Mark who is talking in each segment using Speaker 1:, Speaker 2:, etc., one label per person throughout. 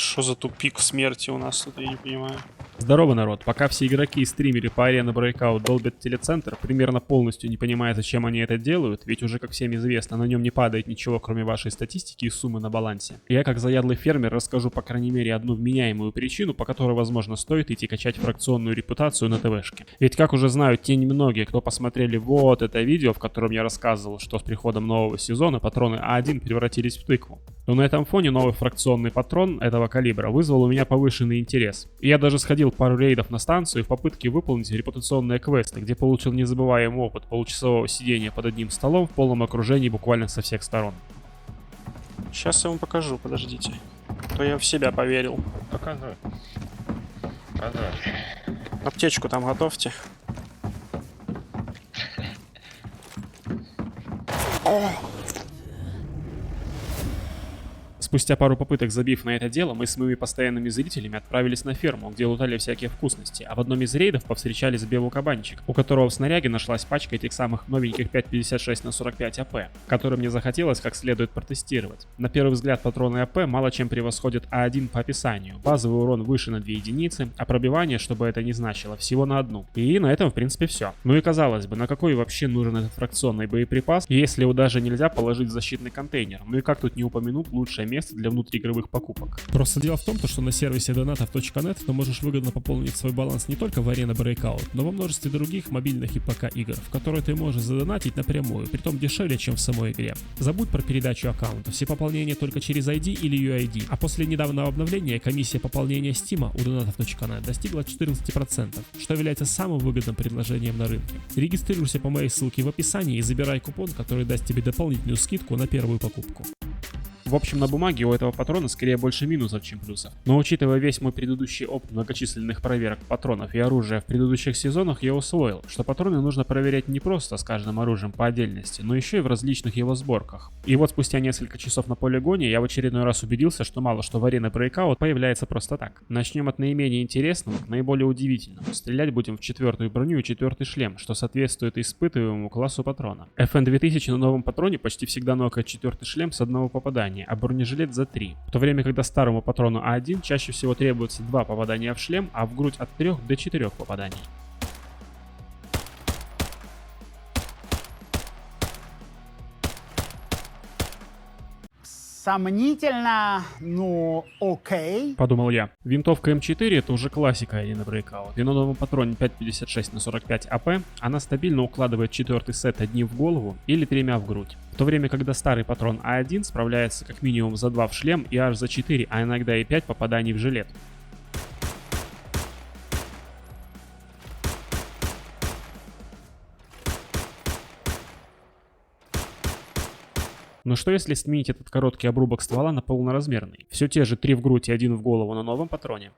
Speaker 1: Что за тупик смерти у нас тут, я не понимаю.
Speaker 2: Здорово, народ. Пока все игроки и стримеры по арене Breakout долбят телецентр, примерно полностью не понимая, зачем они это делают, ведь уже, как всем известно, на нем не падает ничего, кроме вашей статистики и суммы на балансе. Я, как заядлый фермер, расскажу по крайней мере одну вменяемую причину, по которой, возможно, стоит идти качать фракционную репутацию на ТВшке. Ведь, как уже знают те немногие, кто посмотрели вот это видео, в котором я рассказывал, что с приходом нового сезона патроны А1 превратились в тыкву, то на этом фоне новый фракционный патрон этого калибра вызвал у меня повышенный интерес. И я даже сходил пару рейдов на станцию в попытке выполнить репутационные квесты, где получил незабываемый опыт получасового сидения под одним столом в полном окружении буквально со всех сторон.
Speaker 1: Сейчас я вам покажу, подождите. А то я в себя поверил.
Speaker 3: Показывай. Показывай.
Speaker 1: Аптечку там готовьте. О!
Speaker 2: Спустя пару попыток забив на это дело, мы с моими постоянными зрителями отправились на ферму, где лутали всякие вкусности, а в одном из рейдов повстречались белый кабанчик, у которого в снаряге нашлась пачка этих самых новеньких 5.56 на 45 АП, которые мне захотелось как следует протестировать. На первый взгляд патроны АП мало чем превосходят А1 по описанию, базовый урон выше на 2 единицы, а пробивание, чтобы это не значило, всего на одну. И на этом в принципе все. Ну и казалось бы, на какой вообще нужен этот фракционный боеприпас, если его даже нельзя положить в защитный контейнер, ну и как тут не упомянуть лучшее место для внутриигровых покупок. Просто дело в том, что на сервисе donatov.net ты можешь выгодно пополнить свой баланс не только в Arena Breakout, но во множестве других мобильных и ПК игр, в которые ты можешь задонатить напрямую, притом дешевле, чем в самой игре. Забудь про передачу аккаунта, все пополнения только через ID или UID, а после недавнего обновления комиссия пополнения Steam у donatov.net достигла 14%, что является самым выгодным предложением на рынке. Регистрируйся по моей ссылке в описании и забирай купон, который даст тебе дополнительную скидку на первую покупку. В общем, на бумаге у этого патрона скорее больше минусов, чем плюсов. Но учитывая весь мой предыдущий опыт многочисленных проверок патронов и оружия в предыдущих сезонах, я усвоил, что патроны нужно проверять не просто с каждым оружием по отдельности, но еще и в различных его сборках. И вот спустя несколько часов на полигоне я в очередной раз убедился, что мало что в Arena Breakout появляется просто так. Начнем от наименее интересного к наиболее удивительному. Стрелять будем в 4-ю броню и 4-й шлем, что соответствует испытываемому классу патрона. FN2000 на новом патроне почти всегда нокает 4-й шлем с одного попадания, а бронежилет за 3. В то время, когда старому патрону А1 чаще всего требуется 2 попадания в шлем, а в грудь от 3 до 4 попаданий.
Speaker 4: Сомнительно, ну окей.
Speaker 2: Подумал я. Винтовка М4 это уже классика Arena Breakout. И на новом патроне 5.56 на 45 АП она стабильно укладывает 4-й сет одним в голову или 3 в грудь. В то время, когда старый патрон А1 справляется как минимум за 2 в шлем и аж за 4, а иногда и 5 попаданий в жилет. Но что если сменить этот короткий обрубок ствола на полноразмерный? Все те же 3 в грудь и 1 в голову на новом патроне.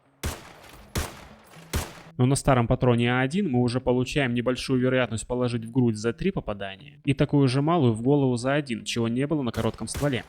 Speaker 2: Но на старом патроне А1 мы уже получаем небольшую вероятность положить в грудь за 3 попадания и такую же малую в голову за 1, чего не было на коротком стволе.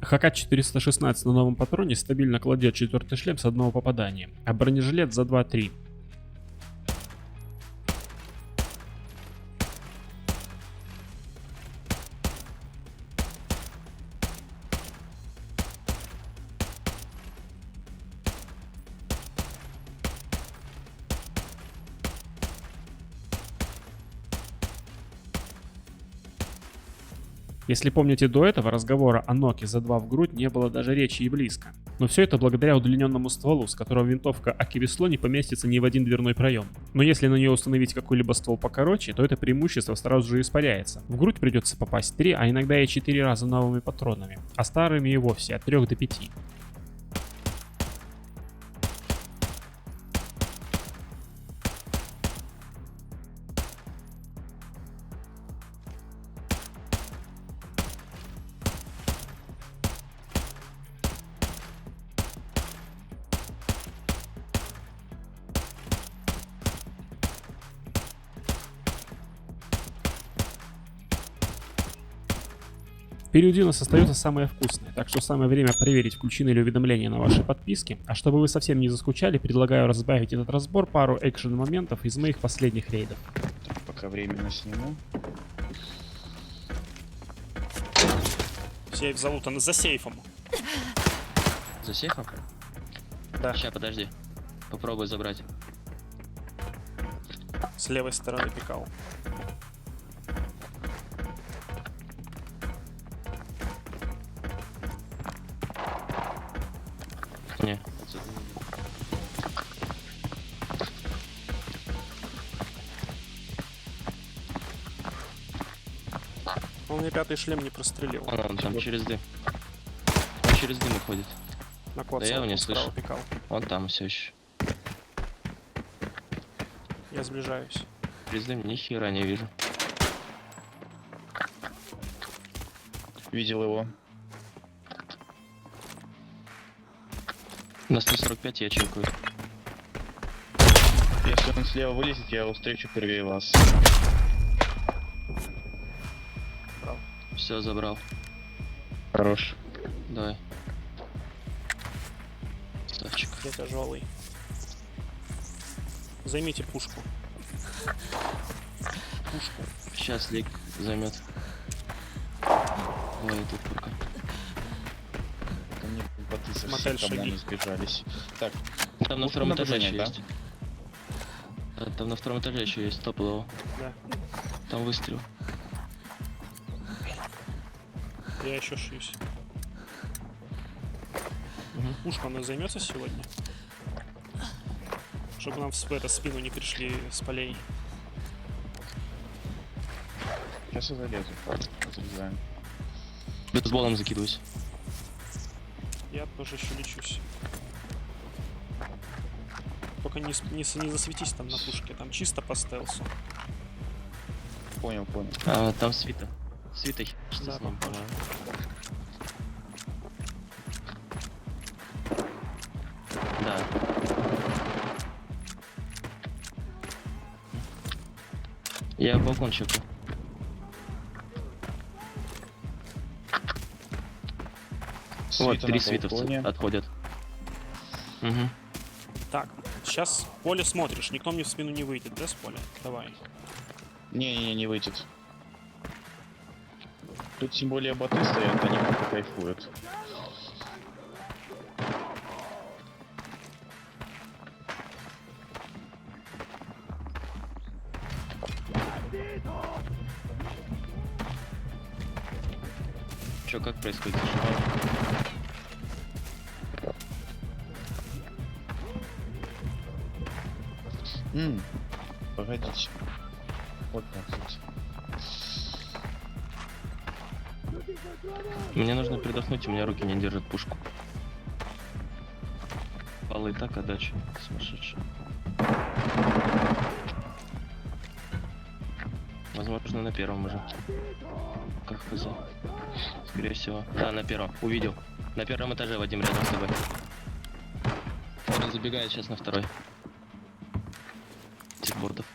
Speaker 2: ХК-416 на новом патроне стабильно кладет 4-й шлем с одного попадания, а бронежилет за 2-3. Если помните, до этого разговора о ноке за 2 в грудь не было даже речи и близко. Но все это благодаря удлиненному стволу, с которого винтовка Аки-весло не поместится ни в один дверной проем. Но если на нее установить какой-либо ствол покороче, то это преимущество сразу же испаряется. В грудь придется попасть 3, а иногда и 4 раза новыми патронами, а старыми и вовсе от 3 до 5. Впереди у нас остается самое вкусное, так что самое время проверить, включены ли уведомления на ваши подписки. А чтобы вы совсем не заскучали, предлагаю разбавить этот разбор пару экшен моментов из моих последних рейдов.
Speaker 5: Пока временно сниму.
Speaker 1: Сейф залутан за сейфом.
Speaker 6: За сейфом?
Speaker 1: Да.
Speaker 6: Сейчас, подожди. Попробуй забрать.
Speaker 1: С левой стороны пикал.
Speaker 6: Не.
Speaker 1: Он мне пятый шлем не прострелил.
Speaker 6: Он там через дым. Он через дым уходит.
Speaker 1: На
Speaker 6: Да я его не
Speaker 1: справа
Speaker 6: слышу.
Speaker 1: пикал.
Speaker 6: Он там все еще.
Speaker 1: Я сближаюсь.
Speaker 6: Через дым ни хера не вижу.
Speaker 5: Видел его.
Speaker 6: На 145 я чекаю.
Speaker 5: Если он слева вылезет, я его встречу первее вас.
Speaker 6: Все, забрал.
Speaker 5: Хорош.
Speaker 6: Давай. Ставчик.
Speaker 1: Я тяжелый. Займите пушку. Пушку.
Speaker 6: Сейчас Лик займет. Ой, тут пока.
Speaker 5: Ко мне боты со
Speaker 1: Мотель
Speaker 5: всех
Speaker 1: шаги.
Speaker 5: не сбежались. Так,
Speaker 6: Там на
Speaker 5: пушку
Speaker 6: втором
Speaker 5: на
Speaker 6: этаже еще
Speaker 5: броне, да?
Speaker 6: есть. Да, там на втором этаже еще есть топ-лоу.
Speaker 1: Да.
Speaker 6: Там выстрел.
Speaker 1: Я еще шьюсь.
Speaker 6: Мгм.
Speaker 1: Пушка у нас займется сегодня. Чтобы нам в эту спину не пришли с полей.
Speaker 5: сейчас я залезу. Разрезаем.
Speaker 6: Бейсболом закидываюсь.
Speaker 1: Я тоже еще лечусь. Только не засветись там на пушке, там чисто по стелсу.
Speaker 5: Понял, понял.
Speaker 6: А, там свита. Свита, что
Speaker 1: Да,
Speaker 6: с ним,
Speaker 1: похоже.
Speaker 6: по-моему. Да. Я балкон чекаю. Вот,
Speaker 5: Свита
Speaker 6: 3
Speaker 5: на
Speaker 6: свитовца
Speaker 5: балконе.
Speaker 6: отходят. Угу.
Speaker 1: Так, сейчас поле смотришь, никто мне в спину не выйдет, да, с поля? Давай.
Speaker 5: Не-не-не, не выйдет. Тут тем более боты стоят, они пока кайфуют.
Speaker 6: Чё, как происходит?
Speaker 5: Погодите. Вот так вот.
Speaker 6: Мне нужно передохнуть, у меня руки не держат пушку. Пала и так отдача сумасшедшая. Возможно, на первом уже. Как хз. Скорее всего. Да, на первом. Увидел. На первом этаже, Вадим, рядом с тобой. Он забегает сейчас на второй. Этих ботов.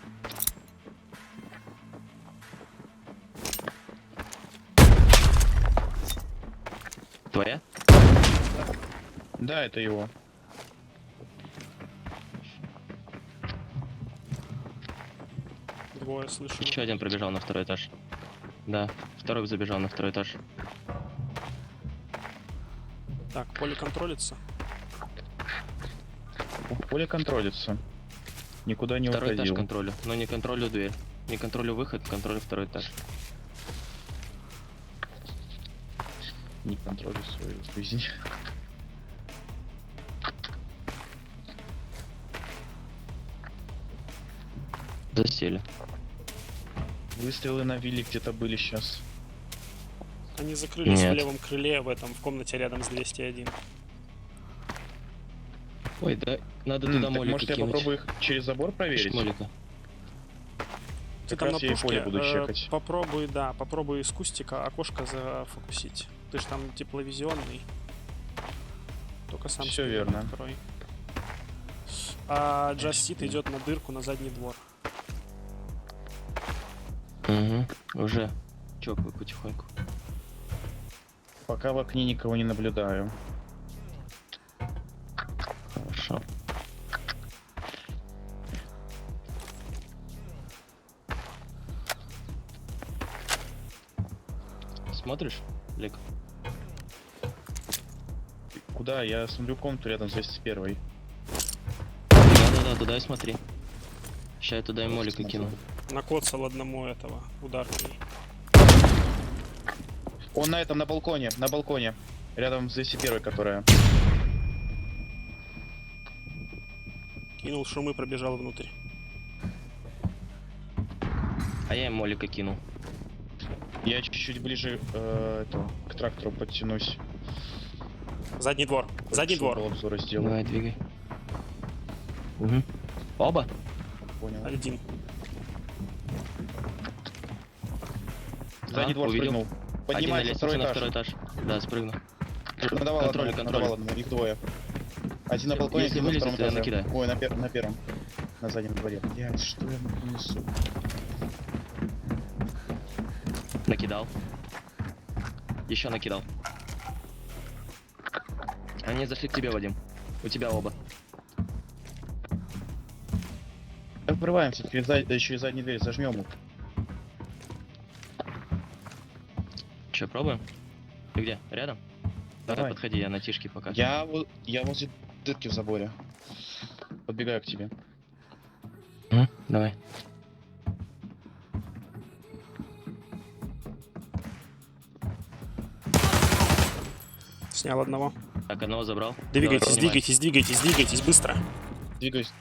Speaker 6: Твоя?
Speaker 5: Да, это его.
Speaker 1: Двое слышу.
Speaker 6: Еще один пробежал на второй этаж. Да, второй забежал на второй этаж.
Speaker 1: Так, поле контролится.
Speaker 5: Поле контролится. Никуда не
Speaker 6: Второй этаж
Speaker 5: уходил.
Speaker 6: контролю, но не контролю дверь. Не контролю выход, контролю второй этаж.
Speaker 5: Не контролю свою жизнь.
Speaker 6: Засели.
Speaker 5: Выстрелы на вилле где-то были сейчас.
Speaker 1: Они закрылись
Speaker 6: Нет.
Speaker 1: в левом крыле, в этом, в комнате рядом с 201.
Speaker 6: Ой, да, надо
Speaker 5: Так
Speaker 6: туда молика
Speaker 5: может я
Speaker 6: кинуть.
Speaker 5: попробую их через забор проверить?
Speaker 6: Молика.
Speaker 1: Ты
Speaker 5: Как
Speaker 1: там на
Speaker 5: раз я и
Speaker 1: пушке
Speaker 5: поле буду чекать.
Speaker 1: попробуй, да, попробуй из кустика окошко зафокусить. Ты ж там тепловизионный. Только сам
Speaker 5: Всё
Speaker 1: спину
Speaker 5: верно.
Speaker 1: открой. А Джастит идет на дырку на задний двор.
Speaker 6: Угу, уже чокаю потихоньку.
Speaker 5: Пока в окне никого не наблюдаю.
Speaker 6: Хорошо. Смотришь, Лик?
Speaker 5: Куда? Я смотрю комнату рядом с 201-й.
Speaker 6: Да-да-да, туда и смотри. Сейчас я туда и молика кину.
Speaker 1: Накоцал одному этого ударкой.
Speaker 5: Он на этом, на балконе, рядом с 201-й, которая.
Speaker 1: Кинул шумы, пробежал внутрь.
Speaker 6: А я им молика кину.
Speaker 5: Я чуть-чуть ближе к трактору подтянусь.
Speaker 1: Задний двор. Задний двор.
Speaker 5: Обзора сделаю.
Speaker 6: Давай, двигай. Угу. Оба?
Speaker 5: Понял.
Speaker 1: Один.
Speaker 5: Задний двор
Speaker 6: увидел.
Speaker 5: спрыгнул.
Speaker 6: Один на
Speaker 5: Поднимается
Speaker 6: лестнице на
Speaker 5: второй
Speaker 6: второй
Speaker 5: этаж.
Speaker 6: этаж. Да, спрыгну.
Speaker 5: Надавал
Speaker 6: Контроль,
Speaker 5: одному,
Speaker 6: контроль.
Speaker 5: надавал одному, их двое. Один на балконе,
Speaker 6: Если
Speaker 5: один на
Speaker 6: вылезет,
Speaker 5: втором
Speaker 6: то я
Speaker 5: этаже.
Speaker 6: накидаю.
Speaker 5: Ой, на первом. На заднем дворе. Блять, что я несу?
Speaker 6: Накидал. Еще накидал. Они зашли к тебе, Вадим. У тебя оба.
Speaker 5: Открываемся через заднюю дверь, зажмем их.
Speaker 6: Че, пробуем? Ты где? Рядом? Давай,
Speaker 5: Давай.
Speaker 6: подходи, я на тишке пока.
Speaker 5: Я возле дырки в заборе. Подбегаю к тебе.
Speaker 6: Давай.
Speaker 1: Снял одного.
Speaker 6: Так, одного забрал.
Speaker 1: Двигайтесь,
Speaker 6: Давай, поднимай.
Speaker 1: двигайтесь, двигайтесь, двигайтесь, быстро.
Speaker 5: Двигаюсь.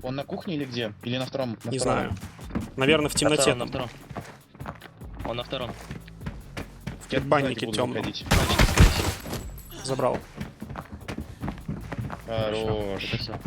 Speaker 5: Он на кухне или где? Или на втором?
Speaker 1: Не знаю. Наверное, в темноте.
Speaker 6: На втором. Он на втором.
Speaker 5: В
Speaker 1: предбаннике тёмном. Забрал.
Speaker 5: Хорош.
Speaker 6: Это все.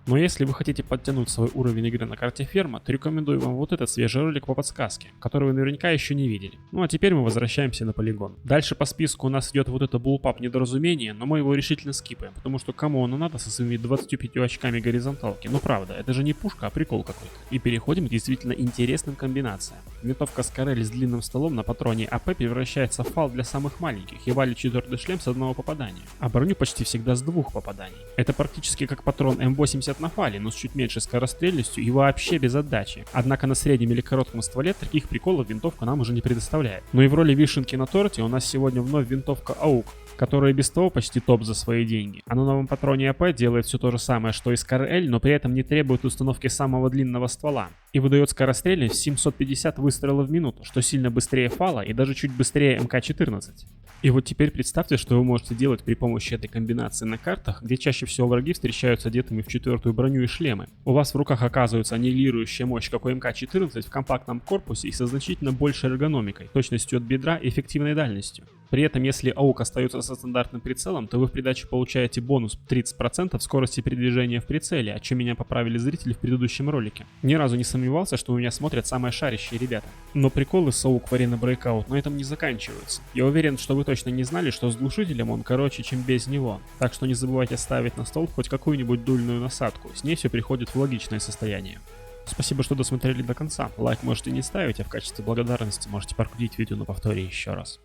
Speaker 2: Но если вы хотите подтянуть свой уровень игры на карте ферма, то рекомендую вам вот этот свежий ролик по подсказке, который вы наверняка еще не видели. Ну а теперь мы возвращаемся на полигон. Дальше по списку у нас идет вот это буллпап недоразумение, но мы его решительно скипаем, потому что кому оно надо со своими 25 очками горизонталки. Ну правда, это же не пушка, а прикол какой-то. И переходим к действительно интересным комбинациям. Винтовка Скорель с длинным стволом на патроне АП превращается в фал для самых маленьких и валит 4-й шлем с одного попадания. А броню почти всегда с 2 попаданий. Это практически как патрон М80 на фале, но с чуть меньшей скорострельностью и вообще без отдачи. Однако на среднем или коротком стволе таких приколов винтовка нам уже не предоставляет. Но и в роли вишенки на торте у нас сегодня вновь винтовка АУК, которая без того почти топ за свои деньги. А на новом патроне АП делает все то же самое, что и Скорель, но при этом не требует установки самого длинного ствола. И выдает скорострельность 750 выстрелов в минуту, что сильно быстрее фала и даже чуть быстрее МК-14. И вот теперь представьте, что вы можете делать при помощи этой комбинации на картах, где чаще всего враги встречаются одетыми в 4-ю броню и шлемы. У вас в руках оказывается аннигилирующая мощь, как у МК-14, в компактном корпусе и со значительно большей эргономикой, точностью от бедра и эффективной дальностью. При этом, если АУК остается со стандартным прицелом, то вы в придачу получаете бонус 30% скорости передвижения в прицеле, о чем меня поправили зрители в предыдущем ролике. Ни разу не сомневался, что у меня смотрят самые шарящие ребята. Но приколы с АУК в Arena Breakout на этом не заканчиваются. Я уверен, что вы точно не знали, что с глушителем он короче, чем без него. Так что не забывайте ставить на стол хоть какую-нибудь дульную насадку, с ней все приходит в логичное состояние. Спасибо, что досмотрели до конца. Лайк можете не ставить, а в качестве благодарности можете прокрутить видео на повторе еще раз.